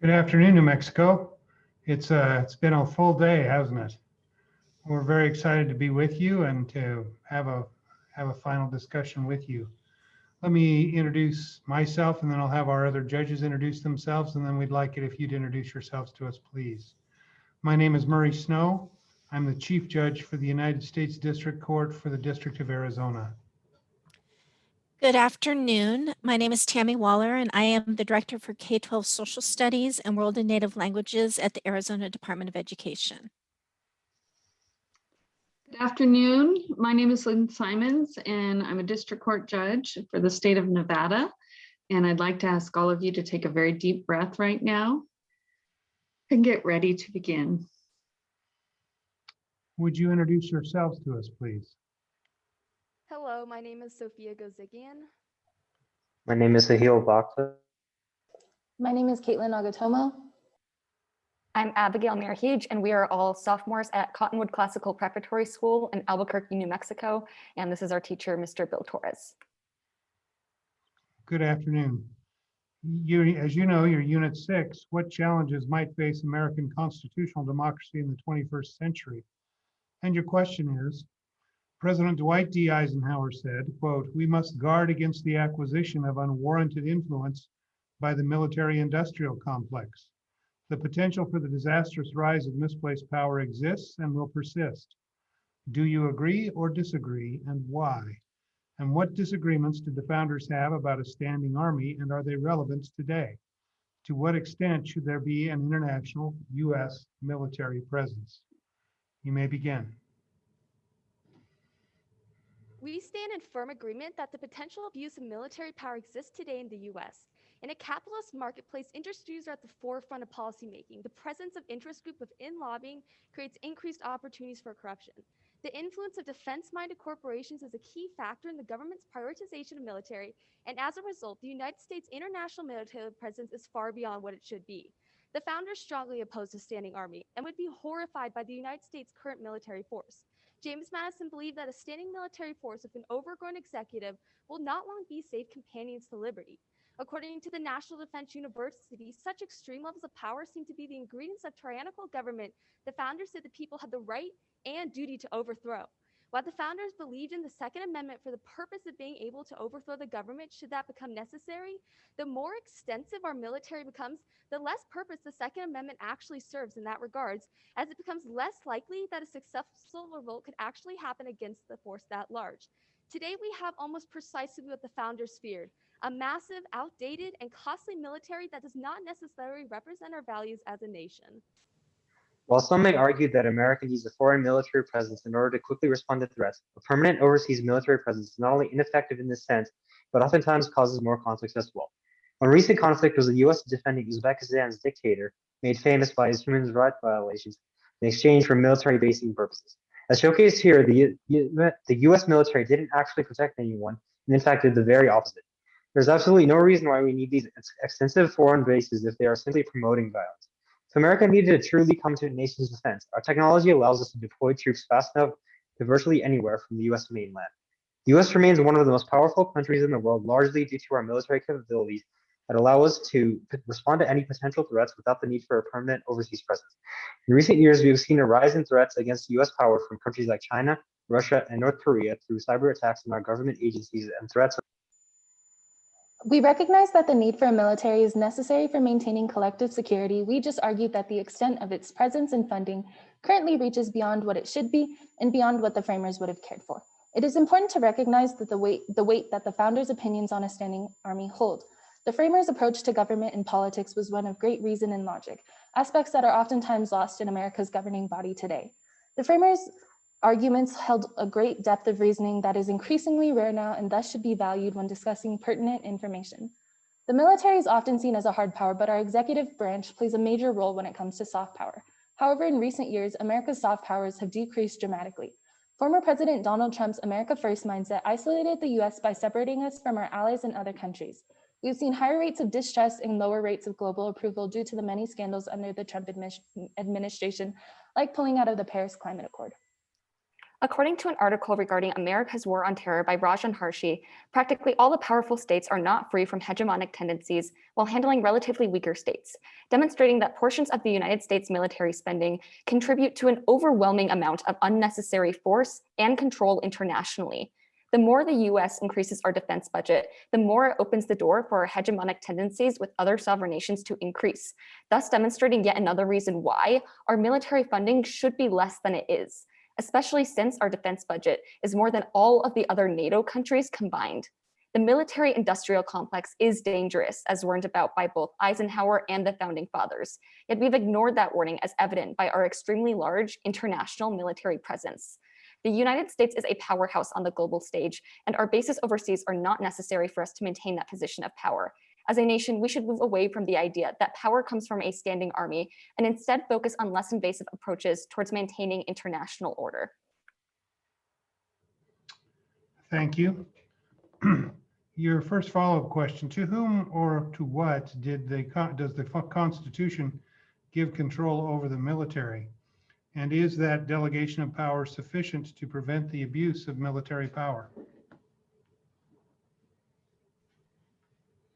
Good afternoon, New Mexico. It's been a full day, hasn't it? We're very excited to be with you and to have a final discussion with you. Let me introduce myself, and then I'll have our other judges introduce themselves, and then we'd like it if you'd introduce yourselves to us, please. My name is Murray Snow. I'm the Chief Judge for the United States District Court for the District of Arizona. Good afternoon. My name is Tammy Waller, and I am the Director for K-12 Social Studies and World and Native Languages at the Arizona Department of Education. Good afternoon. My name is Lynn Simons, and I'm a District Court Judge for the state of Nevada. And I'd like to ask all of you to take a very deep breath right now and get ready to begin. Would you introduce yourselves to us, please? Hello, my name is Sophia Gozigian. My name is Sahil Bhakta. My name is Caitlin Agatomo. I'm Abigail Mirhuge, and we are all sophomores at Cottonwood Classical Preparatory School in Albuquerque, New Mexico. And this is our teacher, Mr. Bill Torres. Good afternoon. As you know, you're Unit 6. What challenges might face American constitutional democracy in the 21st century? And your question is, President Dwight D. Eisenhower said, quote, "We must guard against the acquisition of unwarranted influence by the military-industrial complex. The potential for the disastrous rise of misplaced power exists and will persist. Do you agree or disagree, and why? And what disagreements did the founders have about a standing army, and are they relevant today? To what extent should there be an international U.S. military presence?" You may begin. We stand in firm agreement that the potential abuse of military power exists today in the U.S. In a capitalist marketplace, industries are at the forefront of policymaking. The presence of interest group within lobbying creates increased opportunities for corruption. The influence of defense-minded corporations is a key factor in the government's prioritization of military, and as a result, the United States' international military presence is far beyond what it should be. The founders strongly opposed a standing army and would be horrified by the United States' current military force. James Madison believed that a standing military force with an overgrown executive will not long be safe companions to liberty. According to the National Defense University, such extreme levels of power seem to be the ingredients of tyrannical government the founders said the people had the right and duty to overthrow. While the founders believed in the Second Amendment for the purpose of being able to overthrow the government should that become necessary, the more extensive our military becomes, the less purpose the Second Amendment actually serves in that regards, as it becomes less likely that a successful revolt could actually happen against the force that large. Today, we have almost precisely what the founders feared, a massive, outdated, and costly military that does not necessarily represent our values as a nation. While some may argue that America needs a foreign military presence in order to quickly respond to threats, a permanent overseas military presence is not only ineffective in this sense, but oftentimes causes more conflicts as well. One recent conflict was the U.S. defending Uzbekistan's dictator, made famous by his human rights violations, in exchange for military basing purposes. As showcased here, the U.S. military didn't actually protect anyone, and in fact did the very opposite. There's absolutely no reason why we need these extensive foreign bases if they are simply promoting violence. If America needed to truly come to a nation's defense, our technology allows us to deploy troops fast enough to virtually anywhere from the U.S. mainland. The U.S. remains one of the most powerful countries in the world, largely due to our military capabilities that allow us to respond to any potential threats without the need for a permanent overseas presence. In recent years, we have seen a rise in threats against U.S. power from countries like China, Russia, and North Korea through cyber attacks on our government agencies and threats. We recognize that the need for a military is necessary for maintaining collective security. We just argued that the extent of its presence and funding currently reaches beyond what it should be and beyond what the framers would have cared for. It is important to recognize that the weight that the founders' opinions on a standing army hold. The framers' approach to government and politics was one of great reason and logic, aspects that are oftentimes lost in America's governing body today. The framers' arguments held a great depth of reasoning that is increasingly rare now and thus should be valued when discussing pertinent information. The military is often seen as a hard power, but our executive branch plays a major role when it comes to soft power. However, in recent years, America's soft powers have decreased dramatically. Former President Donald Trump's America First mindset isolated the US by separating us from our allies and other countries. We've seen higher rates of distrust and lower rates of global approval due to the many scandals under the Trump administration, like pulling out of the Paris Climate Accord. According to an article regarding America's War on Terror by Rajan Harshi, practically all the powerful states are not free from hegemonic tendencies while handling relatively weaker states, demonstrating that portions of the United States military spending contribute to an overwhelming amount of unnecessary force and control internationally. The more the US increases our defense budget, the more it opens the door for our hegemonic tendencies with other sovereign nations to increase, thus demonstrating yet another reason why our military funding should be less than it is, especially since our defense budget is more than all of the other NATO countries combined. The military-industrial complex is dangerous, as warned about by both Eisenhower and the Founding Fathers, yet we've ignored that warning as evident by our extremely large international military presence. The United States is a powerhouse on the global stage, and our bases overseas are not necessary for us to maintain that position of power. As a nation, we should move away from the idea that power comes from a standing army and instead focus on less invasive approaches towards maintaining international order. Thank you. Your first follow-up question, to whom or to what does the Constitution give control over the military? And is that delegation of power sufficient to prevent the abuse of military power?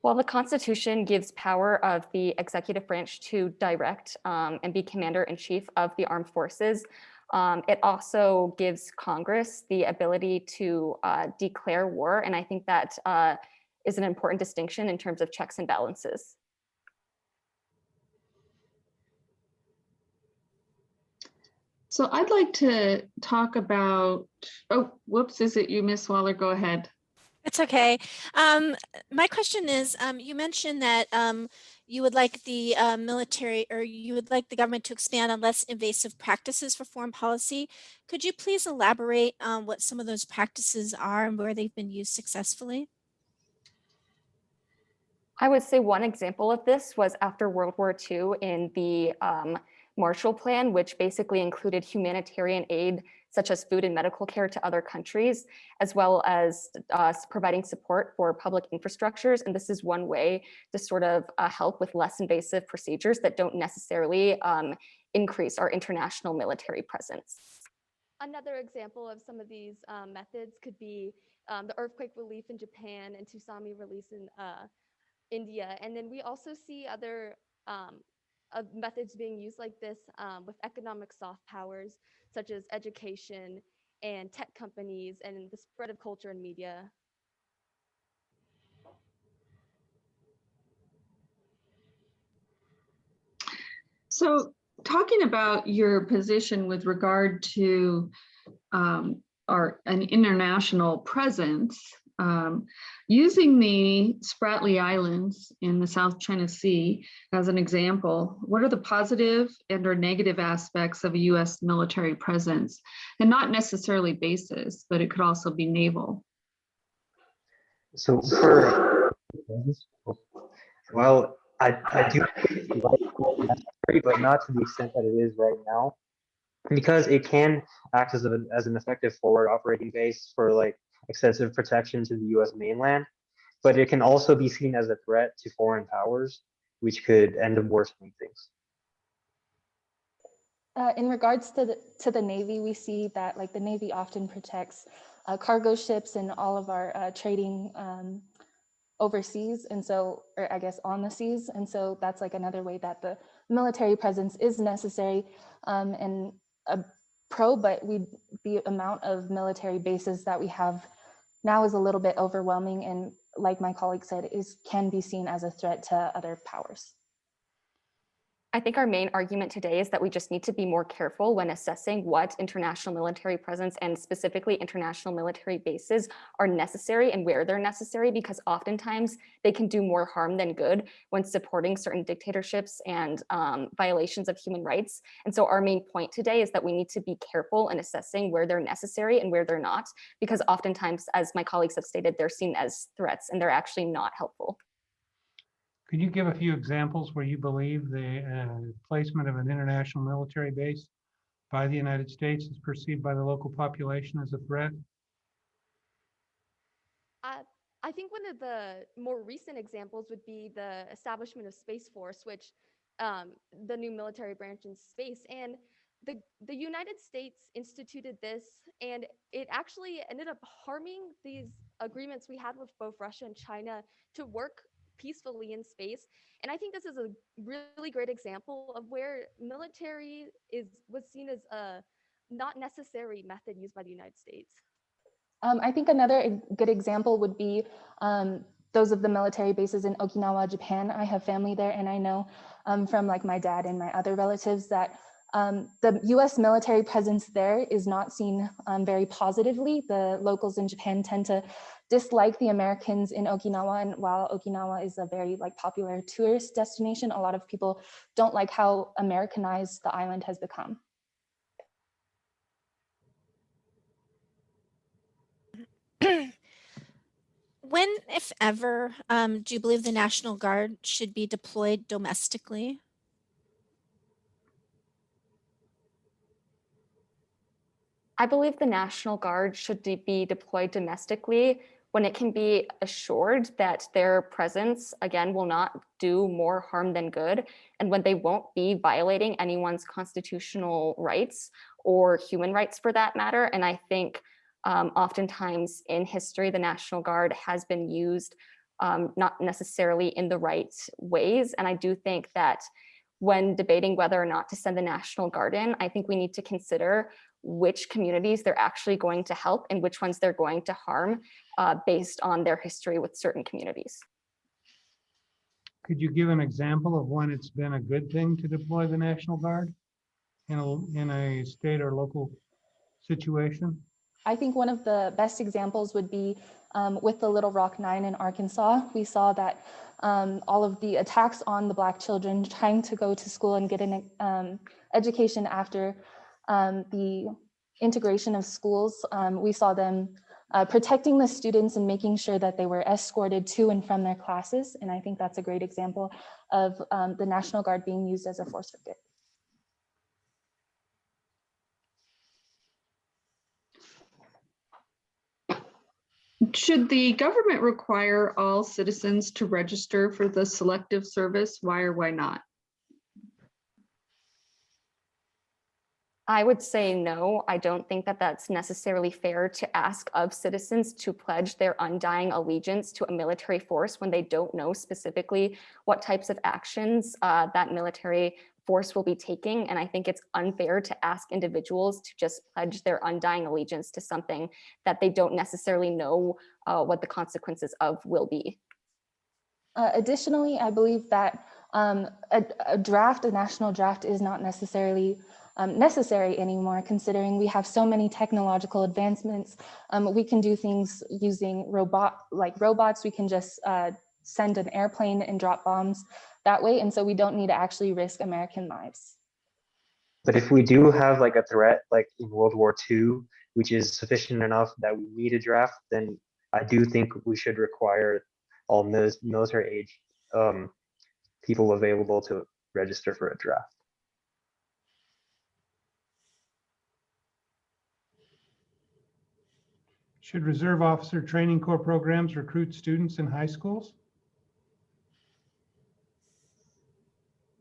While the Constitution gives power of the executive branch to direct and be commander-in-chief of the armed forces, it also gives Congress the ability to declare war. And I think that is an important distinction in terms of checks and balances. So I'd like to talk about, oh, whoops, is it you, Miss Waller? Go ahead. It's okay. My question is, you mentioned that you would like the military, or you would like the government to expand on less invasive practices for foreign policy. Could you please elaborate on what some of those practices are and where they've been used successfully? I would say one example of this was after World War II in the Marshall Plan, which basically included humanitarian aid such as food and medical care to other countries, as well as providing support for public infrastructures. And this is one way to sort of help with less invasive procedures that don't necessarily increase our international military presence. Another example of some of these methods could be the earthquake relief in Japan and tsunami relief in India. And then we also see other methods being used like this with economic soft powers, such as education and tech companies and the spread of culture and media. So talking about your position with regard to an international presence, using the Spratly Islands in the South China Sea as an example, what are the positive and or negative aspects of a US military presence? And not necessarily bases, but it could also be naval. So for well, I do like it necessary, but not to the extent that it is right now, because it can act as an effective forward operating base for like extensive protection to the U.S. mainland, but it can also be seen as a threat to foreign powers, which could end up worsening things. In regards to the Navy, we see that like the Navy often protects cargo ships and all of our trading overseas, and so, or I guess on the seas, and so that's like another way that the military presence is necessary and a pro, but the amount of military bases that we have now is a little bit overwhelming, and like my colleague said, can be seen as a threat to other powers. I think our main argument today is that we just need to be more careful when assessing what international military presence and specifically international military bases are necessary and where they're necessary, because oftentimes they can do more harm than good when supporting certain dictatorships and violations of human rights. And so our main point today is that we need to be careful in assessing where they're necessary and where they're not, because oftentimes, as my colleagues have stated, they're seen as threats and they're actually not helpful. Could you give a few examples where you believe the placement of an international military base by the United States is perceived by the local population as a threat? I think one of the more recent examples would be the establishment of Space Force, which the new military branch in space. And the United States instituted this, and it actually ended up harming these agreements we had with both Russia and China to work peacefully in space. And I think this is a really great example of where military was seen as a not necessary method used by the United States. I think another good example would be those of the military bases in Okinawa, Japan. I have family there, and I know from like my dad and my other relatives that the US military presence there is not seen very positively. The locals in Japan tend to dislike the Americans in Okinawa, and while Okinawa is a very like popular tourist destination, a lot of people don't like how Americanized the island has become. When, if ever, do you believe the National Guard should be deployed domestically? I believe the National Guard should be deployed domestically when it can be assured that their presence, again, will not do more harm than good, and when they won't be violating anyone's constitutional rights or human rights for that matter. And I think oftentimes in history, the National Guard has been used not necessarily in the right ways. And I do think that when debating whether or not to send the National Guard in, I think we need to consider which communities they're actually going to help and which ones they're going to harm based on their history with certain communities. Could you give an example of when it's been a good thing to deploy the National Guard in a state or local situation? I think one of the best examples would be with the Little Rock Nine in Arkansas. We saw that all of the attacks on the Black children trying to go to school and get an education after the integration of schools, we saw them protecting the students and making sure that they were escorted to and from their classes. And I think that's a great example of the National Guard being used as a force for good. Should the government require all citizens to register for the Selective Service? Why or why not? I would say no. I don't think that that's necessarily fair to ask of citizens to pledge their undying allegiance to a military force when they don't know specifically what types of actions that military force will be taking. And I think it's unfair to ask individuals to just pledge their undying allegiance to something that they don't necessarily know what the consequences of will be. Additionally, I believe that a national draft is not necessarily necessary anymore, considering we have so many technological advancements. We can do things using robots. We can just send an airplane and drop bombs that way. And so we don't need to actually risk American lives. But if we do have like a threat like in World War II, which is sufficient enough that we need a draft, then I do think we should require all military age people available to register for a draft. Should Reserve Officer Training Corps programs recruit students in high schools?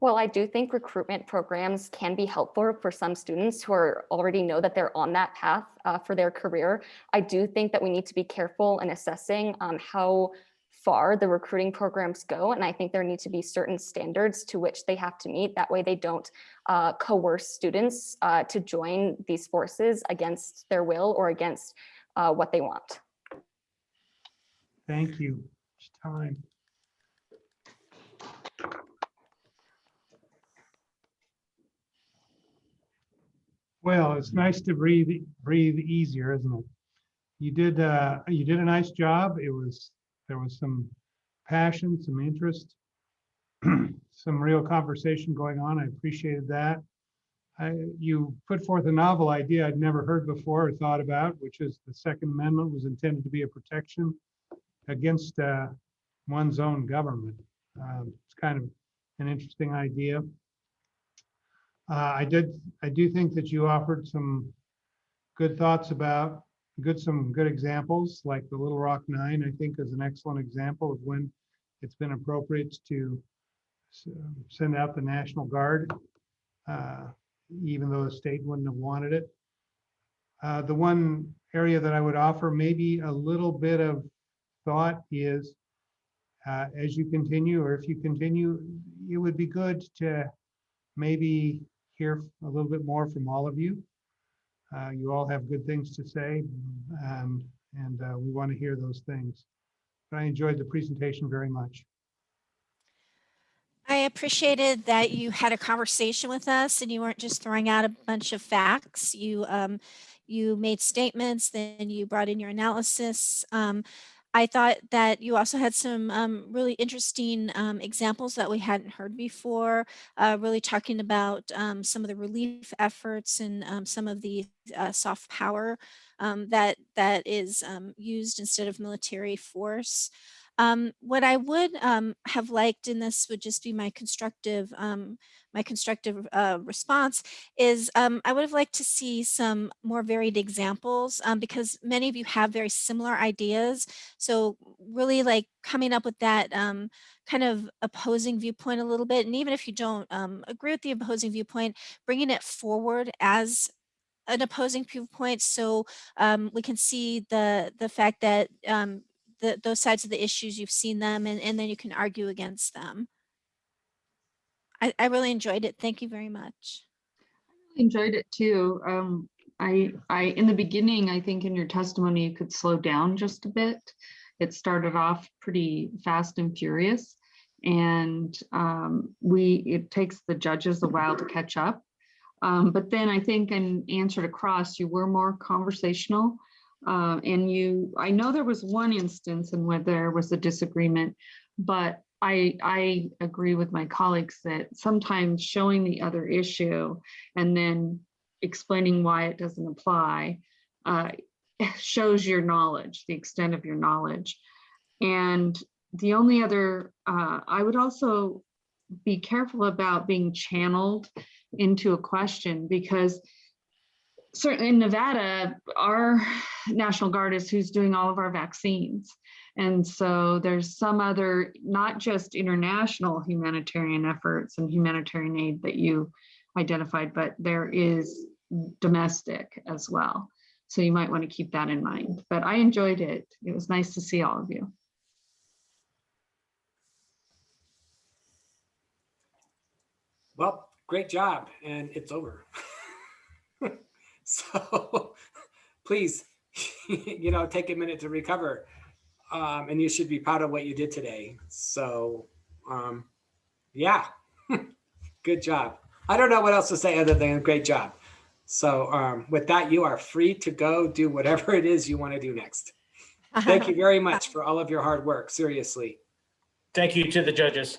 Well, I do think recruitment programs can be helpful for some students who already know that they're on that path for their career. I do think that we need to be careful in assessing how far the recruiting programs go. And I think there need to be certain standards to which they have to meet. That way they don't coerce students to join these forces against their will or against what they want. Thank you. It's time. Well, it's nice to breathe easier, isn't it? You did a nice job. There was some passion, some interest, some real conversation going on. I appreciated that. You put forth a novel idea I'd never heard before or thought about, which is the Second Amendment was intended to be a protection against one's own government. It's kind of an interesting idea. I do think that you offered some good thoughts about some good examples, like the Little Rock Nine, I think is an excellent example of when it's been appropriate to send out the National Guard even though the state wouldn't have wanted it. The one area that I would offer maybe a little bit of thought is as you continue, or if you continue, it would be good to maybe hear a little bit more from all of you. You all have good things to say, and we want to hear those things. But I enjoyed the presentation very much. I appreciated that you had a conversation with us and you weren't just throwing out a bunch of facts. You made statements, then you brought in your analysis. I thought that you also had some really interesting examples that we hadn't heard before, really talking about some of the relief efforts and some of the soft power that is used instead of military force. What I would have liked, and this would just be my constructive response, is I would have liked to see some more varied examples because many of you have very similar ideas. So really like coming up with that kind of opposing viewpoint a little bit. And even if you don't agree with the opposing viewpoint, bringing it forward as an opposing viewpoint so we can see the fact that those sides of the issues, you've seen them, and then you can argue against them. I really enjoyed it. Thank you very much. Enjoyed it too. I in the beginning, I think in your testimony, you could slow down just a bit. It started off pretty fast and furious, and it takes the judges a while to catch up. But then I think in answer to Cross, you were more conversational. And I know there was one instance in where there was a disagreement, but I agree with my colleagues that sometimes showing the other issue and then explaining why it doesn't apply shows your knowledge, the extent of your knowledge. And the only other, I would also be careful about being channeled into a question, because certainly in Nevada, our National Guard is who's doing all of our vaccines. And so there's some other, not just international humanitarian efforts and humanitarian aid that you identified, but there is domestic as well. So you might want to keep that in mind. But I enjoyed it. It was nice to see all of you. Well, great job, and it's over. So please, take a minute to recover. And you should be proud of what you did today. So yeah, good job. I don't know what else to say other than great job. So with that, you are free to go do whatever it is you want to do next. Thank you very much for all of your hard work. Seriously. Thank you to the judges.